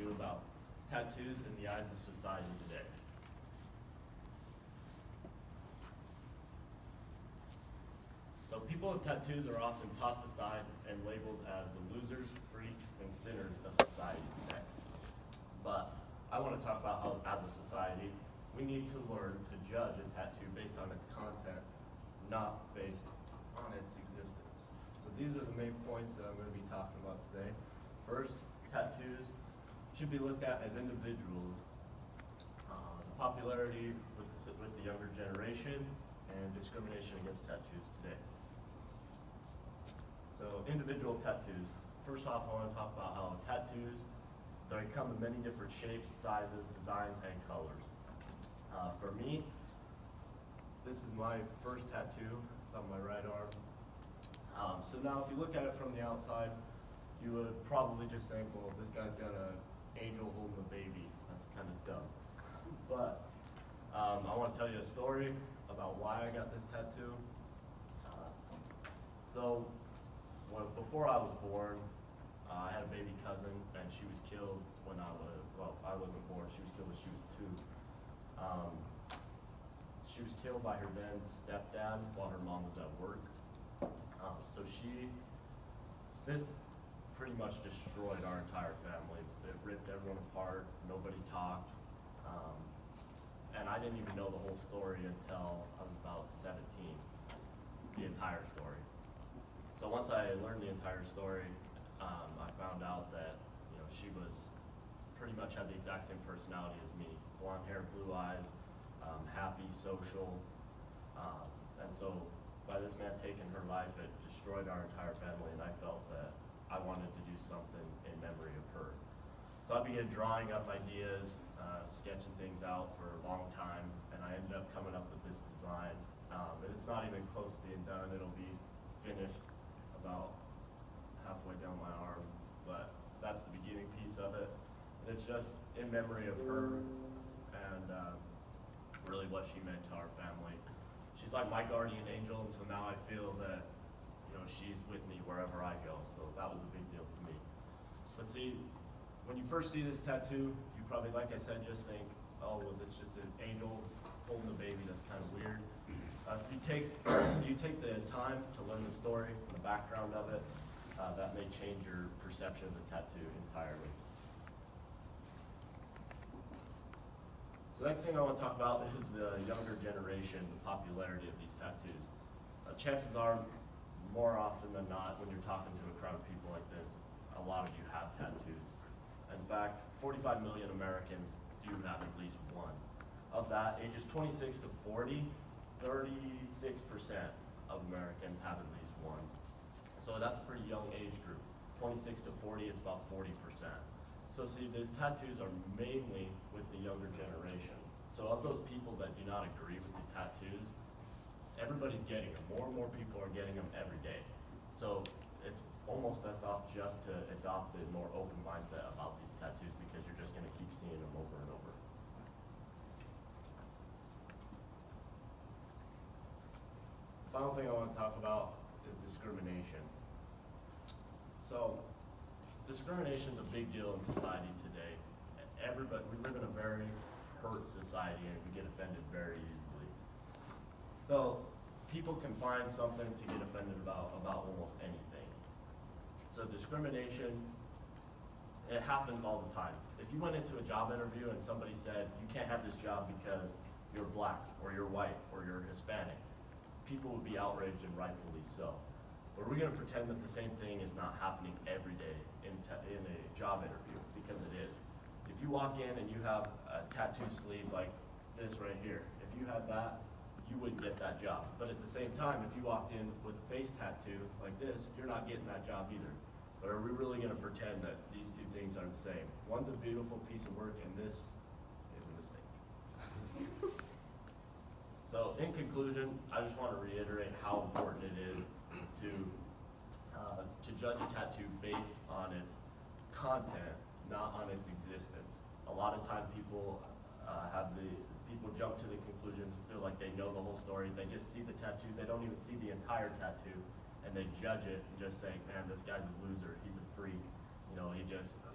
tattoo about tattoos in the eyes of society today. So people with tattoos are often tossed aside and labeled as the losers, freaks, and sinners of society today. But I want to talk about how, as a society, we need to learn to judge a tattoo based on its content, not based on its existence. So these are the main points that I'm going to be talking about today. First, tattoos should be looked at as individuals. The popularity with the younger generation and discrimination against tattoos today. So individual tattoos. First off, I want to talk about how tattoos, they come in many different shapes, sizes, designs, and colors. For me, this is my first tattoo. It's on my right arm. So now if you look at it from the outside, you would probably just think, well, this guy's got an angel holding a baby. That's kind of dumb. But I want to tell you a story about why I got this tattoo. Before I was born, I had a baby cousin, and she was killed when I wasn't born. She was killed when she was 2. She was killed by her then stepdad while her mom was at work. This pretty much destroyed our entire family. It ripped everyone apart. Nobody talked. And I didn't even know the whole story until I was about 17, the entire story. So once I learned the entire story, I found out that she was pretty much had the exact same personality as me. Blonde hair, blue eyes, happy, social. And so by this man taking her life, it destroyed our entire family, and I felt that I wanted to do something in memory of her. So I began drawing up ideas, sketching things out for a long time, and I ended up coming up with this design. And it's not even close to being done. It'll be finished about halfway down my arm, but that's the beginning piece of it. And it's just in memory of her and really what she meant to our family. She's like my guardian angel, and so now I feel that she's with me wherever I go. So that was a big deal to me. But see, when you first see this tattoo, you probably, like I said, just think, oh, well, it's just an angel holding a baby. That's kind of weird. If you take the time to learn the story, the background of it, that may change your perception of the tattoo entirely. So the next thing I want to talk about is the younger generation, the popularity of these tattoos. Chances are, more often than not, when you're talking to a crowd of people like this, a lot of you have tattoos. In fact, 45 million Americans do have at least one. Of that, ages 26 to 40, 36% of Americans have at least one. So that's a pretty young age group. 26 to 40, it's about 40%. So see, these tattoos are mainly with the younger generation. So of those people that do not agree with these tattoos, everybody's getting them. More and more people are getting them every day. So it's almost best off just to adopt a more open mindset about these tattoos, because you're just going to keep seeing them over and over. The final thing I want to talk about is discrimination. So discrimination is a big deal in society today. We live in a very hurt society, and we get offended very easily. So people can find something to get offended about almost anything. So discrimination, it happens all the time. If you went into a job interview and somebody said, you can't have this job because you're black, or you're white, or you're Hispanic, people would be outraged, and rightfully so. But we're going to pretend that the same thing is not happening every day in a job interview, because it is. If you walk in and you have a tattoo sleeve like this right here, if you had that, you wouldn't get that job. But at the same time, if you walked in with a face tattoo like this, you're not getting that job either. But are we really going to pretend that these two things are the same? One's a beautiful piece of work, and this is a mistake. So in conclusion, I just want to reiterate how important it is to judge a tattoo based on its content, not on its existence. A lot of time people jump to the conclusions, feel like they know the whole story. They just see the tattoo. They don't even see the entire tattoo, and they judge it and just say, man, this guy's a loser. He's a freak.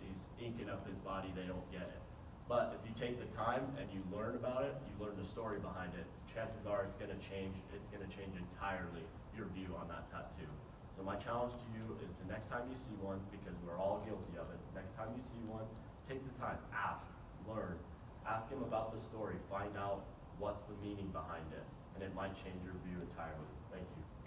he's inking up his body, they don't get it. But if you take the time and you learn about it, you learn the story behind it, chances are it's gonna change entirely your view on that tattoo. So my challenge to you is to next time you see one, because we're all guilty of it, next time you see one, take the time, ask, learn, ask him about the story, find out what's the meaning behind it, and it might change your view entirely. Thank you.